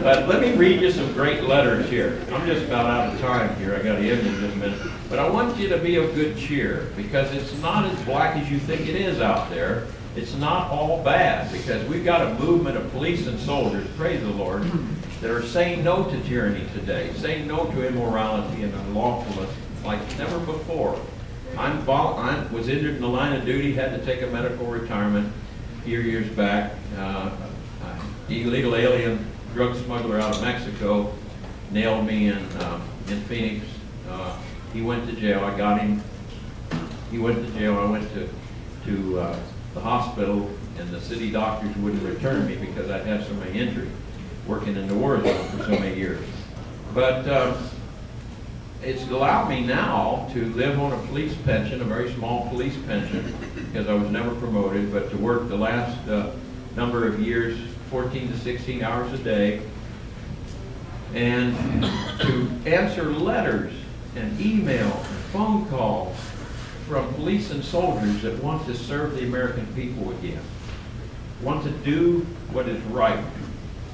But let me read you some great letters here. I'm just about out of time here. I got to end in just a minute. But I want you to be of good cheer, because it's not as black as you think it is out there. It's not all bad, because we've got a movement of police and soldiers, praise the Lord, that are saying no to tyranny today, saying no to immorality and unlawfulness like never before. I was injured in the line of duty, had to take a medical retirement a few years back. Illegal alien drug smuggler out of Mexico nailed me in Phoenix. He went to jail. I got him. He went to jail. I went to the hospital, and the city doctors wouldn't return me because I'd had so many injuries working in the war zone for so many years. But it's allowed me now to live on a police pension, a very small police pension, because I was never promoted, but to work the last number of years, 14 to 16 hours a day, and to answer letters and email and phone calls from police and soldiers that want to serve the American people again, want to do what is right,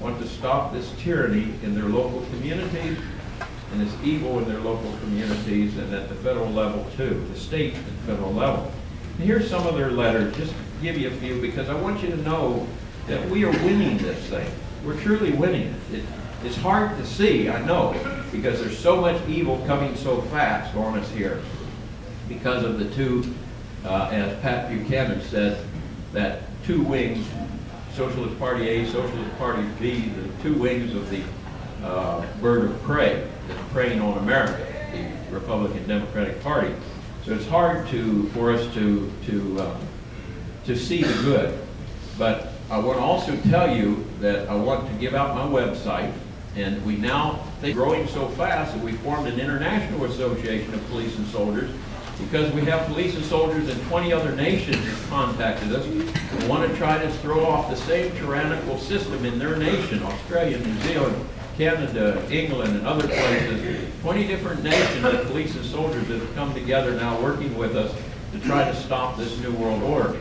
want to stop this tyranny in their local communities and this evil in their local communities, and at the federal level too, the state and federal level. And here's some of their letters, just to give you a few, because I want you to know that we are winning this thing. We're truly winning it. It's hard to see, I know, because there's so much evil coming so fast on us here because of the two, as Pat Buchanan said, that two wings, Socialist Party A, Socialist Party B, the two wings of the bird of prey that's preying on America, the Republican Democratic Party. So it's hard for us to see the good. But I want to also tell you that I want to give out my website, and we now think growing so fast that we formed an international association of police and soldiers, because we have police and soldiers in 20 other nations that contacted us and want to try to throw off the same tyrannical system in their nation, Australia, New Zealand, Canada, England, and other places. 20 different nations of police and soldiers that have come together now working with us to try to stop this New World Order.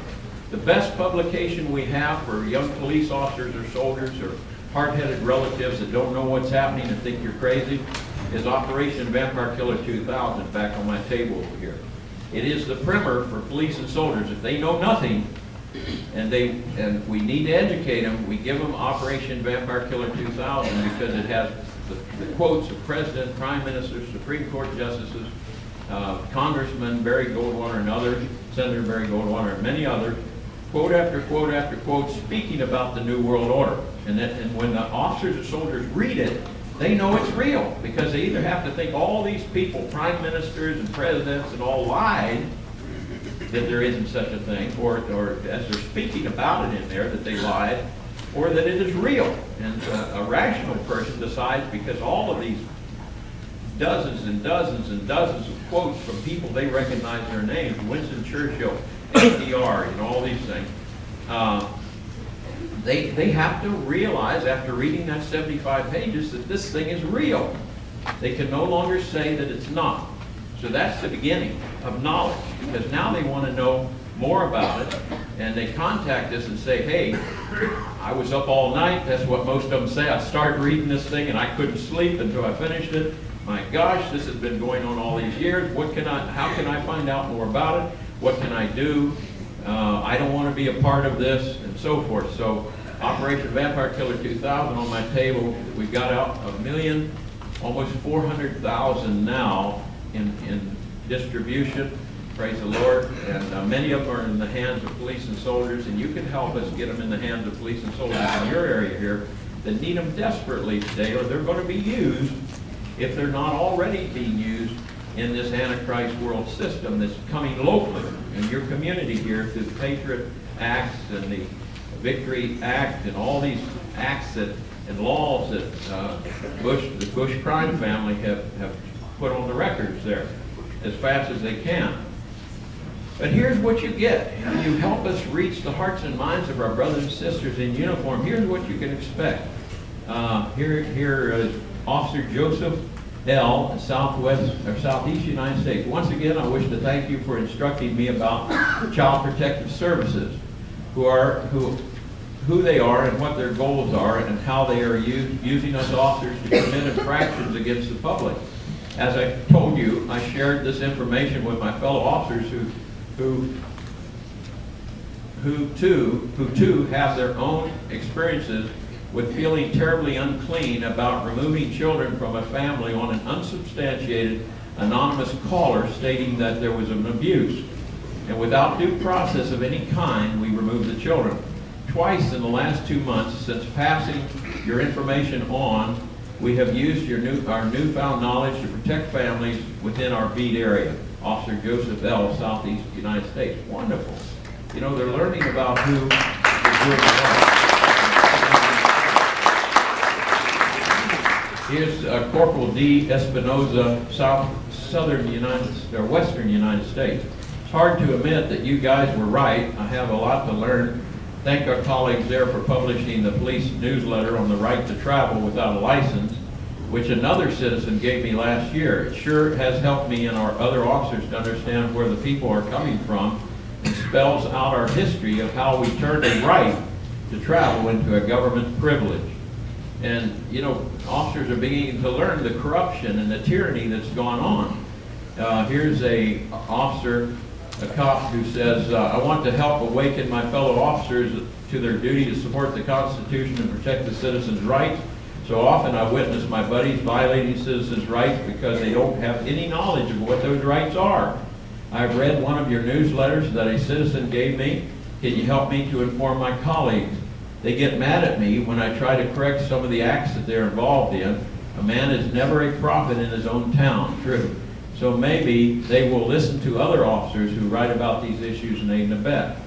The best publication we have for young police officers or soldiers or hard-headed relatives that don't know what's happening and think you're crazy is Operation Vampire Killer 2000, back on my table over here. It is the primer for police and soldiers. If they know nothing and we need to educate them, we give them Operation Vampire Killer 2000 because it has the quotes of President, Prime Minister, Supreme Court Justices, Congressman Barry Goldwater and others, Senator Barry Goldwater and many others, quote after quote after quote, speaking about the New World Order. And when the officers or soldiers read it, they know it's real, because they either have to think all these people, prime ministers and presidents and all lied, that there isn't such a thing, or as they're speaking about it in there, that they lied, or that it is real. And a rational person decides, because all of these dozens and dozens and dozens of quotes from people they recognize their names, Winston Churchill, FDR, and all these things, they have to realize after reading that 75 pages that this thing is real. They can no longer say that it's not. So that's the beginning of knowledge, because now they want to know more about it, and they contact us and say, hey, I was up all night. That's what most of them say. I started reading this thing and I couldn't sleep until I finished it. My gosh, this has been going on all these years. How can I find out more about it? What can I do? I don't want to be a part of this, and so forth. So Operation Vampire Killer 2000 on my table, we've got out 1 million almost 400,000 now in distribution. Praise the Lord. And many of them are in the hands of police and soldiers, and you can help us get them in the hands of police and soldiers in your area here that need them desperately today, or they're going to be used, if they're not already being used, in this Antichrist world system that's coming locally in your community here through the Patriot Acts and the Victory Act and all these acts that and laws that the Bush crime family have put on the records there as fast as they can. But here's what you get. You help us reach the hearts and minds of our brothers and sisters in uniform. Here's what you can expect. Here is Officer Joseph L., Southeast United States. Once again, I wish to thank you for instructing me about Child Protective Services, who they are and what their goals are and how they are using us officers to commit infractions against the public. As I told you, I shared this information with my fellow officers who too have their own experiences with feeling terribly unclean about removing children from a family on an unsubstantiated anonymous caller stating that there was an abuse. And without due process of any kind, we removed the children. Twice in the last 2 months since passing your information on, we have used our newfound knowledge to protect families within our beat area. Officer Joseph L., Southeast United States. Wonderful. You know, they're learning about who is doing what. Here's Corporal D. Espinoza, Western United States. It's hard to admit that you guys were right. I have a lot to learn. Thank our colleagues there for publishing the police newsletter on the right to travel without a license, which another citizen gave me last year. It sure has helped me and our other officers to understand where the people are coming from and spells out our history of how we turned a right to travel into a government privilege. And, you know, officers are beginning to learn the corruption and the tyranny that's gone on. Here's a cop who says, I want to help awaken my fellow officers to their duty to support the Constitution and protect the citizens' rights. So often I witness my buddies violating citizens' rights because they don't have any knowledge of what those rights are. I've read one of your newsletters that a citizen gave me. Can you help me to inform my colleagues? They get mad at me when I try to correct some of the acts that they're involved in. A man is never a prophet in his own town. True. So maybe they will listen to other officers who write about these issues and aid and abet.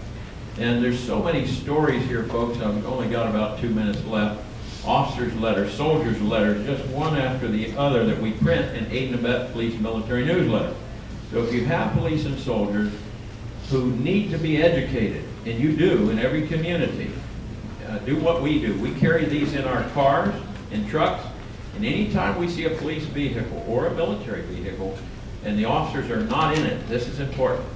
And there's so many stories here, folks. I've only got about 2 minutes left. Officers' letters, soldiers' letters, just one after the other that we print in aid and abet police military newsletter. So if you have police and soldiers who need to be educated, and you do in every community, do what we do. We carry these in our cars, in trucks, and anytime we see a police vehicle or a military vehicle, and the officers are not in it, this is important.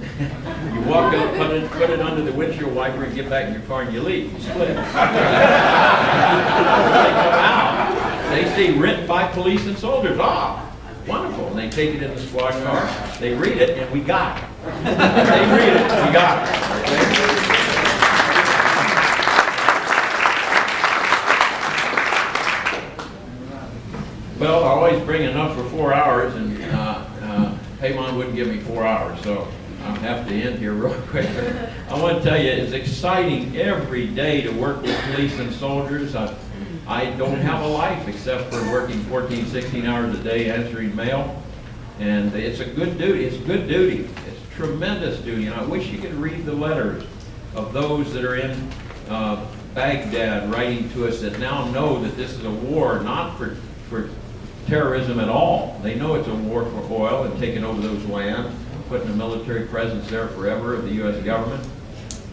You walk up, put it under the windshield wiper, and get back in your car, and you leave. You split it. When they come out, they see written by police and soldiers. Ah, wonderful. And they take it in the squad car, they read it, and we got it. They read it, we got it. Okay? Well, I always bring enough for 4 hours, and Paymon wouldn't give me 4 hours, so I'll have to end here real quick. I want to tell you, it's exciting every day to work with police and soldiers. I don't have a life except for working 14, 16 hours a day answering mail, and it's a good duty. It's good duty. It's tremendous duty, and I wish you could read the letters of those that are in Baghdad writing to us that now know that this is a war not for terrorism at all. They know it's a war for oil and taking over those lands, putting a military presence there forever of the U.S. government.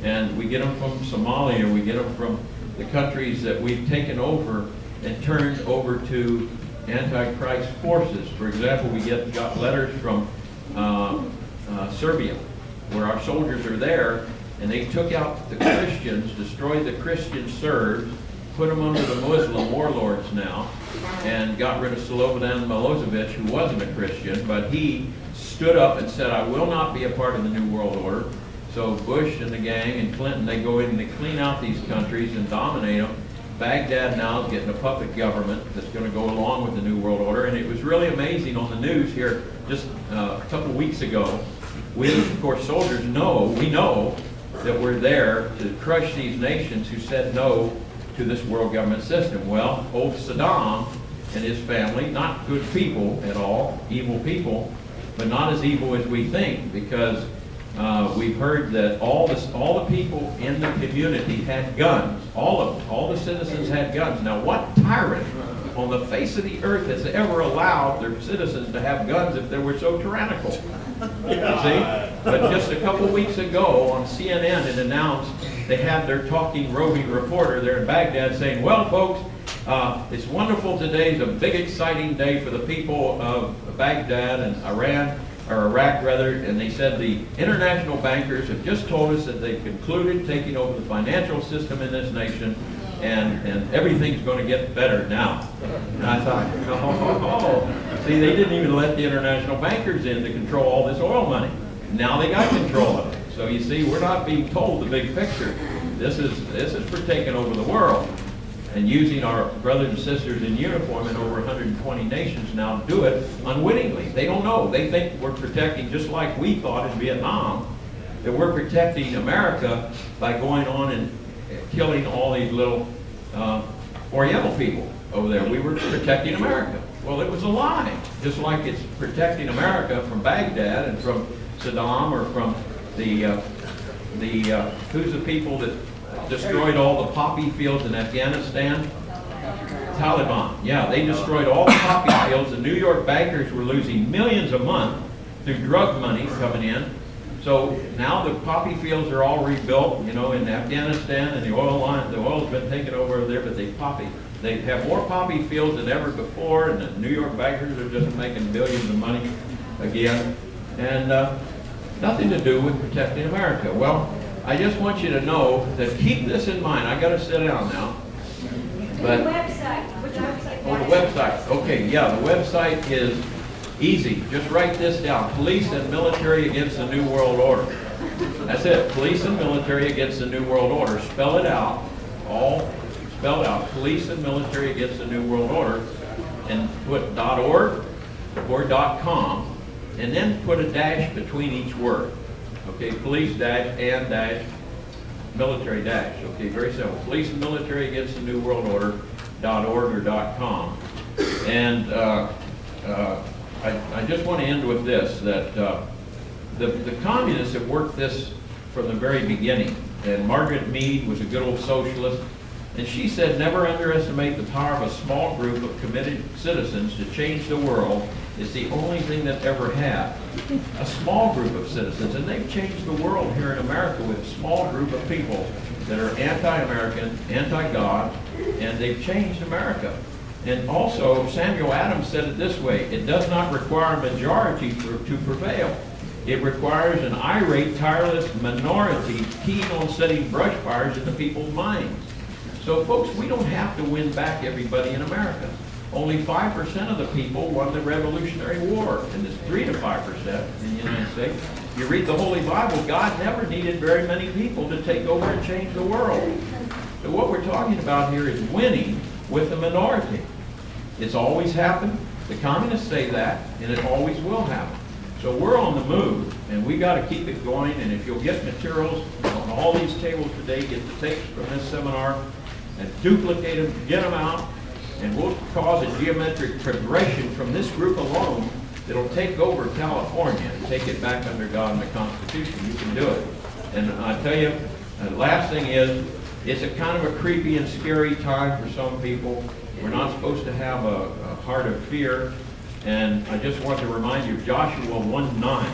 And we get them from Somalia, we get them from the countries that we've taken over and turned over to Antichrist forces. For example, we got letters from Serbia, where our soldiers are there, and they took out the Christians, destroyed the Christian Serbs, put them under the Muslim warlords now, and got rid of Slobodan Milosevic, who wasn't a Christian, but he stood up and said, I will not be a part of the New World Order. So Bush and the gang and Clinton, they go in and they clean out these countries and dominate them. In Baghdad now is getting a puppet government that's going to go along with the New World Order. And it was really amazing on the news here just a couple of weeks ago. We, of course, soldiers know, we know that we're there to crush these nations who said no to this world government system. Well, old Saddam and his family, not good people at all, evil people, but not as evil as we think, because we've heard that all the people in the community had guns. All of them, all the citizens had guns. Now, what tyrant on the face of the earth has ever allowed their citizens to have guns if they were so tyrannical? See? But just a couple weeks ago on CNN, it announced they had their talking roving reporter there in Baghdad saying, well, folks, it's wonderful. Today's a big, exciting day for the people of Baghdad and Iran, or Iraq rather, and they said the international bankers have just told us that they've concluded taking over the financial system in this nation, and everything's going to get better now. And I thought, oh, see, they didn't even let the international bankers in to control all this oil money. Now they got control of it. So you see, we're not being told the big picture. This is for taking over the world and using our brothers and sisters in uniform in over 120 nations now to do it unwittingly. They don't know. They think we're protecting, just like we thought in Vietnam, that we're protecting America by going on and killing all these little Oriental people over there. We were protecting America. Well, it was a lie. Just like it's protecting America from Baghdad and from Saddam, or from who's the people that destroyed all the poppy fields in Afghanistan? Taliban. Yeah, they destroyed all the poppy fields. The New York bankers were losing millions a month through drug money coming in. So now the poppy fields are all rebuilt, you know, in Afghanistan, and the oil's been taken over there, but they have more poppy fields than ever before, and the New York bankers are just making billions of money again, and nothing to do with protecting America. Well, I just want you to know that keep this in mind. I got to sit down now. But the website. Which website? Oh, the website. Okay, yeah, the website is easy. Just write this down. Police and Military Against the New World Order. That's it. Police and Military Against the New World Order. Spell it out. All spelled out. Police and Military Against the New World Order. And put .org or .com. And then put a dash between each word. Okay, police dash and dash military dash. Okay, very simple. Police and Military Against the New World Order .org or .com. And I just want to end with this, that the communists have worked this from the very beginning. And Margaret Mead was a good old socialist. And she said, never underestimate the power of a small group of committed citizens to change the world. It's the only thing that ever had. A small group of citizens, and they've changed the world here in America with a small group of people that are anti-American, anti-God, and they've changed America. And also, Samuel Adams said it this way: it does not require a majority to prevail. It requires an irate, tireless minority keen on setting brush fires in the people's minds. So, folks, we don't have to win back everybody in America. Only 5% of the people won the Revolutionary War, and it's 3 to 5% in the United States. You read the Holy Bible, God never needed very many people to take over and change the world. So what we're talking about here is winning with the minority. It's always happened. The communists say that, and it always will happen. So we're on the move, and we got to keep it going. And if you'll get materials on all these tables today, get the tapes from this seminar, and duplicate them, get them out, and we'll cause a geometric progression from this group alone that'll take over California and take it back under God and the Constitution. You can do it. And I tell you, the last thing is, it's a kind of a creepy and scary time for some people. We're not supposed to have a heart of fear. And I just want to remind you of Joshua 1:9.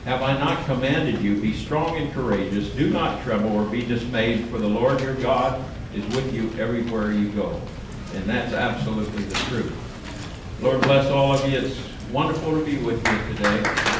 Have I not commanded you, be strong and courageous, do not tremble or be dismayed, for the Lord your God is with you everywhere you go. And that's absolutely the truth. Lord bless all of you. It's wonderful to be with you today.